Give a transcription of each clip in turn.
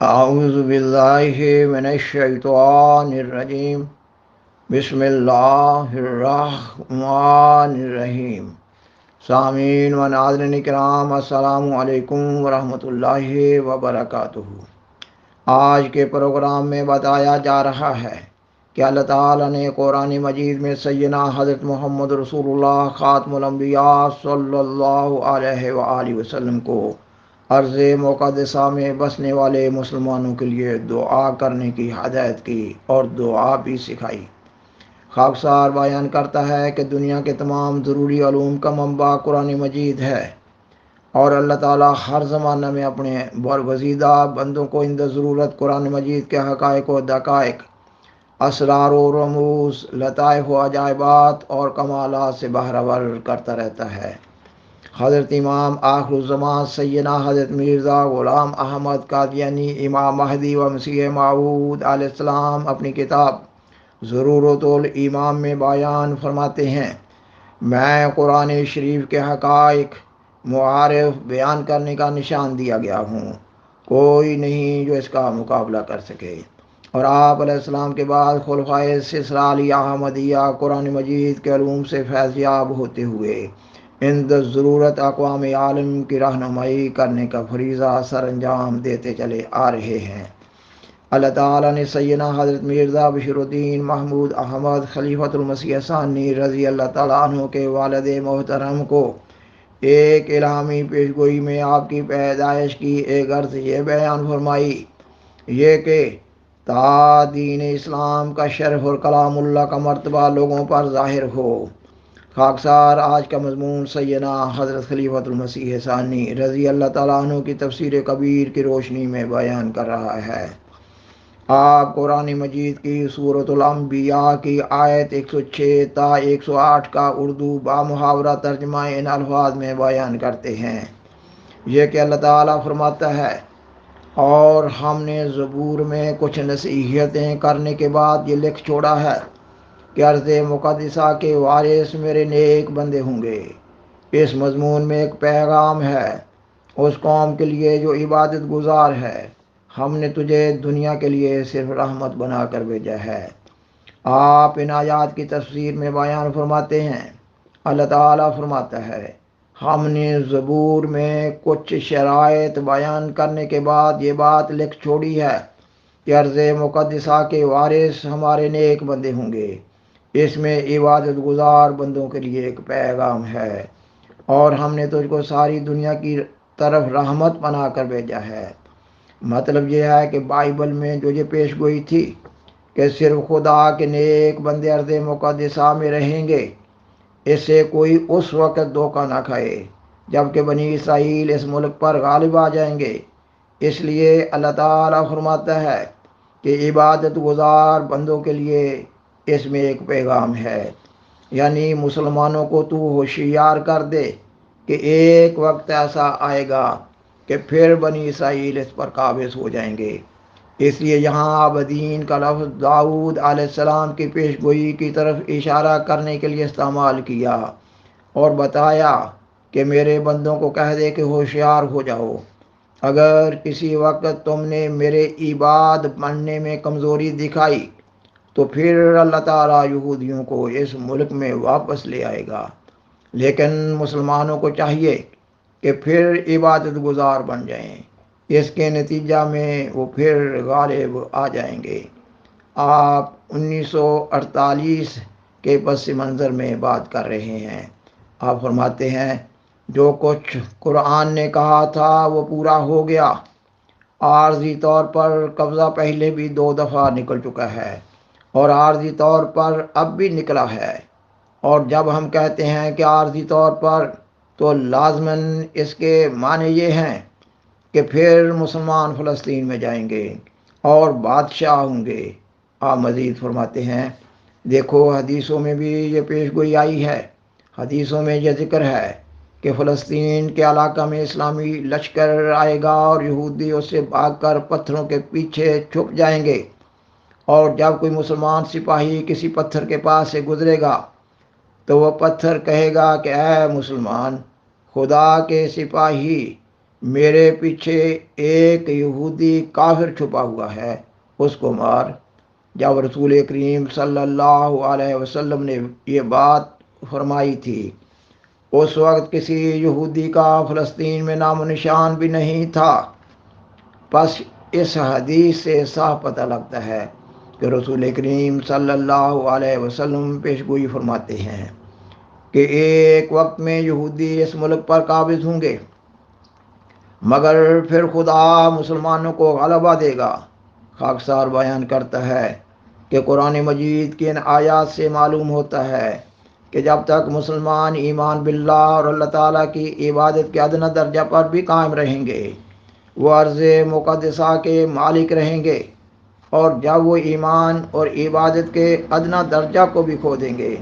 اعوذ باللہ من الشیطان الرجیم بسم اللہ الرحمن الرحیم۔ سامعین و ناظرین کرام، السلام علیکم ورحمۃ اللہ وبرکاتہ۔ آج کے پروگرام میں بتایا جا رہا ہے کہ اللہ تعالیٰ نے قرآن مجید میں سیدنا حضرت محمد رسول اللہ خاتم الانبیاء صلی اللہ علیہ وآلہ وسلم کو ارض مقدسہ میں بسنے والے مسلمانوں کے لیے دعا کرنے کی ہدایت کی اور دعا بھی سکھائی۔ خاکسار بیان کرتا ہے کہ دنیا کے تمام ضروری علوم کا منبع قرآن مجید ہے، اور اللہ تعالیٰ ہر زمانہ میں اپنے برگزیدہ بندوں کو اندر ضرورت قرآن مجید کے حقائق و دقائق، اسرار و رموز، لطائف و عجائبات اور کمالات سے بہرور کرتا رہتا ہے۔ حضرت امام آخر الزمان سیدنا حضرت مرزا غلام احمد قادیانی امام مہدی و مسیح موعود علیہ السلام اپنی کتاب ضرورت الایمان میں بیان فرماتے ہیں، میں قرآن شریف کے حقائق معارف بیان کرنے کا نشان دیا گیا ہوں، کوئی نہیں جو اس کا مقابلہ کر سکے۔ اور آپ علیہ السلام کے بعد خلفائے سلسلہ علیہ احمدیہ قرآن مجید کے علوم سے فیض یاب ہوتے ہوئے اند ضرورت اقوام عالم کی رہنمائی کرنے کا فریضہ سر انجام دیتے چلے آ رہے ہیں۔ اللہ تعالیٰ نے سیدنا حضرت مرزا بشیر الدین محمود احمد خلیفۃ المسیح ثانی رضی اللہ تعالیٰ عنہ کے والد محترم کو ایک الہامی پیشگوئی میں آپ کی پیدائش کی ایک غرض یہ بیان فرمائی، یہ کہ تا دین اسلام کا شرف اور کلام اللہ کا مرتبہ لوگوں پر ظاہر ہو۔ خاکسار آج کا مضمون سیدنا حضرت خلیفۃ المسیح ثانی رضی اللہ تعالیٰ عنہ کی تفسیر کبیر کی روشنی میں بیان کر رہا ہے۔ آپ قرآن مجید کی سورۃ الانبیاء کی آیت 106 تا 108 کا اردو بامحاورہ ترجمہ ان الفاظ میں بیان کرتے ہیں، یہ کہ اللہ تعالیٰ فرماتا ہے، اور ہم نے زبور میں کچھ نصیحتیں کرنے کے بعد یہ لکھ چھوڑا ہے کہ ارض مقدسہ کے وارث میرے نیک بندے ہوں گے۔ اس مضمون میں ایک پیغام ہے اس قوم کے لیے جو عبادت گزار ہے، ہم نے تجھے دنیا کے لیے صرف رحمت بنا کر بھیجا ہے۔ آپ ان آیات کی تفسیر میں بیان فرماتے ہیں، اللہ تعالیٰ فرماتا ہے، ہم نے زبور میں کچھ شرائط بیان کرنے کے بعد یہ بات لکھ چھوڑی ہے کہ ارض مقدسہ کے وارث ہمارے نیک بندے ہوں گے۔ اس میں عبادت گزار بندوں کے لیے ایک پیغام ہے، اور ہم نے تجھ کو ساری دنیا کی طرف رحمت بنا کر بھیجا ہے۔ مطلب یہ ہے کہ بائبل میں جو یہ پیش گوئی تھی کہ صرف خدا کے نیک بندے ارض مقدسہ میں رہیں گے، اس سے کوئی اس وقت دھوکہ نہ کھائے جب کہ بنی اسرائیل اس ملک پر غالب آ جائیں گے۔ اس لیے اللہ تعالیٰ فرماتا ہے کہ عبادت گزار بندوں کے لیے اس میں ایک پیغام ہے، یعنی مسلمانوں کو تو ہوشیار کر دے کہ ایک وقت ایسا آئے گا کہ پھر بنی اسرائیل اس پر قابض ہو جائیں گے۔ اس لیے یہاں عابدین کا لفظ داؤد علیہ السلام کی پیش گوئی کی طرف اشارہ کرنے کے لیے استعمال کیا اور بتایا کہ میرے بندوں کو کہہ دے کہ ہوشیار ہو جاؤ، اگر کسی وقت تم نے میرے عباد بننے میں کمزوری دکھائی تو پھر اللہ تعالیٰ یہودیوں کو اس ملک میں واپس لے آئے گا، لیکن مسلمانوں کو چاہیے کہ پھر عبادت گزار بن جائیں، اس کے نتیجہ میں وہ پھر غالب آ جائیں گے۔ آپ 1948 کے پس منظر میں بات کر رہے ہیں۔ آپ فرماتے ہیں، جو کچھ قرآن نے کہا تھا وہ پورا ہو گیا۔ عارضی طور پر قبضہ پہلے بھی 2 دفعہ نکل چکا ہے اور عارضی طور پر اب بھی نکلا ہے، اور جب ہم کہتے ہیں کہ عارضی طور پر تو لازماً اس کے معنی یہ ہیں کہ پھر مسلمان فلسطین میں جائیں گے اور بادشاہ ہوں گے۔ آپ مزید فرماتے ہیں، دیکھو حدیثوں میں بھی یہ پیش گوئی آئی ہے، حدیثوں میں یہ ذکر ہے کہ فلسطین کے علاقہ میں اسلامی لشکر آئے گا اور یہودی اس سے بھاگ کر پتھروں کے پیچھے چھپ جائیں گے، اور جب کوئی مسلمان سپاہی کسی پتھر کے پاس سے گزرے گا تو وہ پتھر کہے گا کہ اے مسلمان، خدا کے سپاہی، میرے پیچھے ایک یہودی کافر چھپا ہوا ہے، اس کو مار۔ جب رسول کریم صلی اللہ علیہ وسلم نے یہ بات فرمائی تھی، اس وقت کسی یہودی کا فلسطین میں نام و نشان بھی نہیں تھا۔ بس اس حدیث سے صاف پتہ لگتا ہے کہ رسول کریم صلی اللہ علیہ وسلم پیشگوئی فرماتے ہیں کہ ایک وقت میں یہودی اس ملک پر قابض ہوں گے، مگر پھر خدا مسلمانوں کو غلبہ دے گا۔ خاکسار بیان کرتا ہے کہ قرآن مجید کی ان آیات سے معلوم ہوتا ہے کہ جب تک مسلمان ایمان باللہ اور اللہ تعالیٰ کی عبادت کے ادنی درجہ پر بھی قائم رہیں گے، وہ ارض مقدسہ کے مالک رہیں گے، اور جب وہ ایمان اور عبادت کے ادنی درجہ کو بھی کھو دیں گے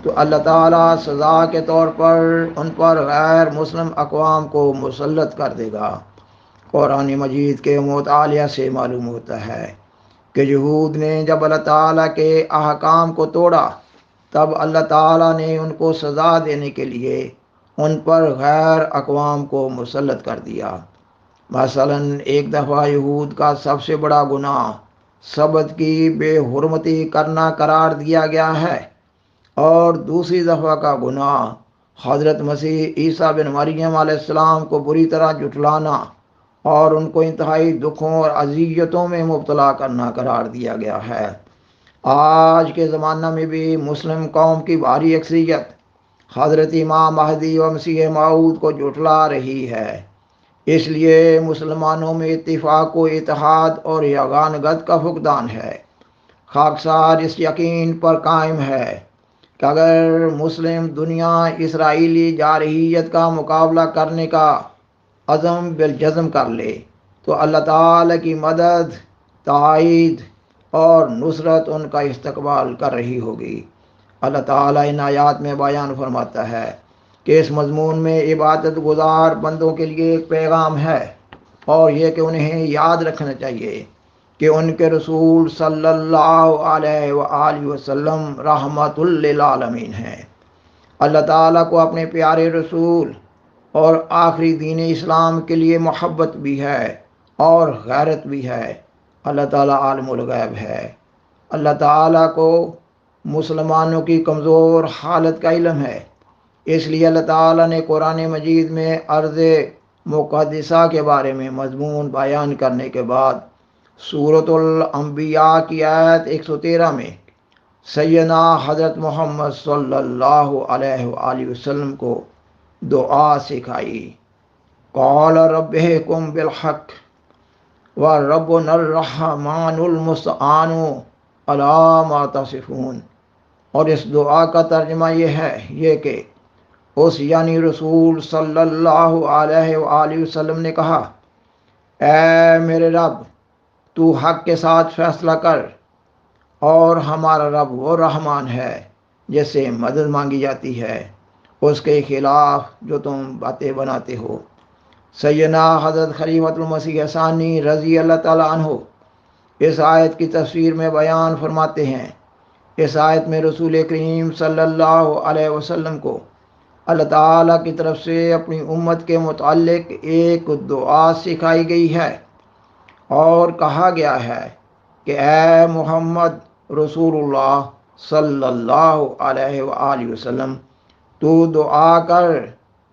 تو اللہ تعالیٰ سزا کے طور پر ان پر غیر مسلم اقوام کو مسلط کر دے گا۔ قرآن مجید کے مطالعہ سے معلوم ہوتا ہے کہ یہود نے جب اللہ تعالیٰ کے احکام کو توڑا، تب اللہ تعالیٰ نے ان کو سزا دینے کے لیے ان پر غیر اقوام کو مسلط کر دیا۔ مثلاً ایک دفعہ یہود کا سب سے بڑا گناہ سبت کی بے حرمتی کرنا قرار دیا گیا ہے، اور دوسری دفعہ کا گناہ حضرت مسیح عیسیٰ بن مریم علیہ السلام کو بری طرح جھٹلانا اور ان کو انتہائی دکھوں اور اذیتوں میں مبتلا کرنا قرار دیا گیا ہے۔ آج کے زمانہ میں بھی مسلم قوم کی بھاری اکثریت حضرت امام مہدی و مسیح موعود کو جھٹلا رہی ہے۔ اس لیے مسلمانوں میں اتفاق و اتحاد اور یگانگت کا فقدان ہے۔ خاکسار اس یقین پر قائم ہے کہ اگر مسلم دنیا اسرائیلی جارحیت کا مقابلہ کرنے کا عزم بالجزم کر لے تو اللہ تعالیٰ کی مدد، تائید اور نصرت ان کا استقبال کر رہی ہوگی۔ اللہ تعالیٰ ان آیات میں بیان فرماتا ہے کہ اس مضمون میں عبادت گزار بندوں کے لیے ایک پیغام ہے، اور یہ کہ انہیں یاد رکھنا چاہیے کہ ان کے رسول صلی اللہ علیہ وآلہ وسلم رحمت للعالمین ہیں۔ اللہ تعالیٰ کو اپنے پیارے رسول اور آخری دین اسلام کے لیے محبت بھی ہے اور غیرت بھی ہے۔ اللہ تعالیٰ عالم الغیب ہے۔ اللہ تعالیٰ کو مسلمانوں کی کمزور حالت کا علم ہے، اس لیے اللہ تعالیٰ نے قرآن مجید میں ارض مقدسہ کے بارے میں مضمون بیان کرنے کے بعد سورۃ الانبیاء کی آیت 113 میں سیدنا حضرت محمد صلی اللہ علیہ وآلہ وسلم کو دعا سکھائی۔ قال ربکم بالحق وربنا الرحمن المستعان علی ما تصفون۔ اور اس دعا کا ترجمہ یہ کہ اس یعنی رسول صلی اللہ علیہ وآلہ وسلم نے کہا، اے میرے رب، تو حق کے ساتھ فیصلہ کر، اور ہمارا رب وہ رحمان ہے جس سے مدد مانگی جاتی ہے، اس کے خلاف جو تم باتیں بناتے ہو۔ سیدنا حضرت خلیفۃ المسیح ثانی رضی اللہ تعالیٰ عنہ اس آیت کی تفسیر میں بیان فرماتے ہیں، اس آیت میں رسول کریم صلی اللہ علیہ وسلم کو اللہ تعالیٰ کی طرف سے اپنی امت کے متعلق ایک دعا سکھائی گئی ہے، اور کہا گیا ہے کہ اے محمد رسول اللہ صلی اللہ علیہ وآلہ وسلم، تو دعا کر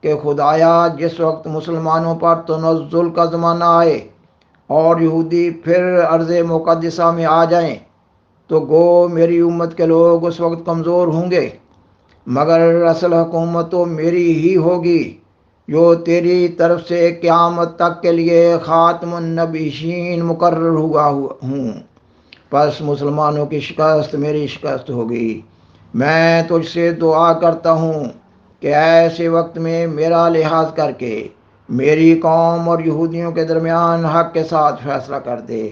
کہ خدایا جس وقت مسلمانوں پر تنزل کا زمانہ آئے اور یہودی پھر ارض مقدسہ میں آ جائیں تو گو میری امت کے لوگ اس وقت کمزور ہوں گے، مگر اصل حکومت تو میری ہی ہوگی، جو تیری طرف سے قیامت تک کے لیے خاتم النبیین مقرر ہوا ہوں۔ پس مسلمانوں کی شکست میری شکست ہوگی۔ میں تجھ سے دعا کرتا ہوں کہ ایسے وقت میں میرا لحاظ کر کے میری قوم اور یہودیوں کے درمیان حق کے ساتھ فیصلہ کر دے،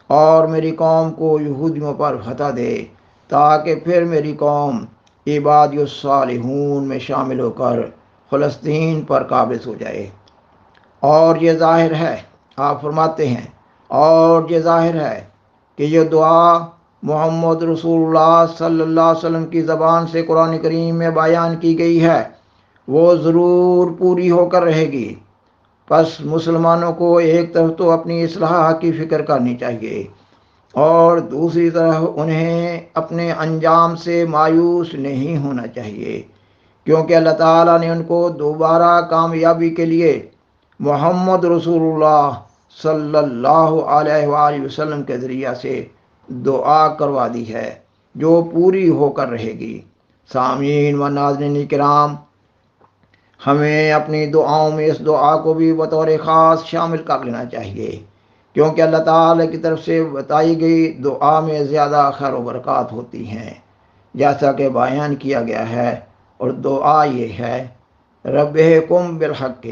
اور میری قوم کو یہودیوں پر فتح دے، تاکہ پھر میری قوم عباد الصالحون میں شامل ہو کر فلسطین پر قابض ہو جائے۔ اور یہ ظاہر ہے، آپ فرماتے ہیں، اور یہ ظاہر ہے کہ یہ دعا محمد رسول اللہ صلی اللہ علیہ وسلم کی زبان سے قرآن کریم میں بیان کی گئی ہے، وہ ضرور پوری ہو کر رہے گی۔ پس مسلمانوں کو ایک طرف تو اپنی اصلاح کی فکر کرنی چاہیے اور دوسری طرف انہیں اپنے انجام سے مایوس نہیں ہونا چاہیے، کیونکہ اللہ تعالیٰ نے ان کو دوبارہ کامیابی کے لیے محمد رسول اللہ صلی اللہ علیہ وآلہ وسلم کے ذریعہ سے دعا کروا دی ہے جو پوری ہو کر رہے گی۔ سامعین و ناظرین کرام، ہمیں اپنی دعاؤں میں اس دعا کو بھی بطور خاص شامل کر لینا چاہیے، کیونکہ اللہ تعالیٰ کی طرف سے بتائی گئی دعا میں زیادہ خیر و برکات ہوتی ہیں، جیسا کہ بیان کیا گیا ہے۔ اور دعا یہ ہے: ربکم بالحق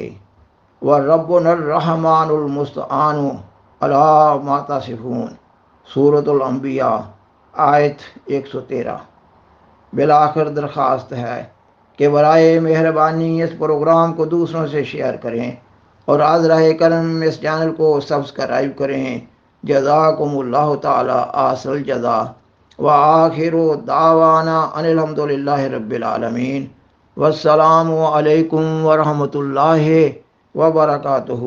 وربنا الرحمن المستعان علی ما تصفون، سورۃ الانبیاء آیت 113۔ بالآخر درخواست ہے کہ برائے مہربانی اس پروگرام کو دوسروں سے شیئر کریں اور عذرہ کرم اس چینل کو سبسکرائب کریں۔ جزاکم اللہ تعالی احسن الجزا، وآخر دعوانا ان الحمد للہ رب العالمین، والسلام علیکم ورحمۃ اللہ وبرکاتہ۔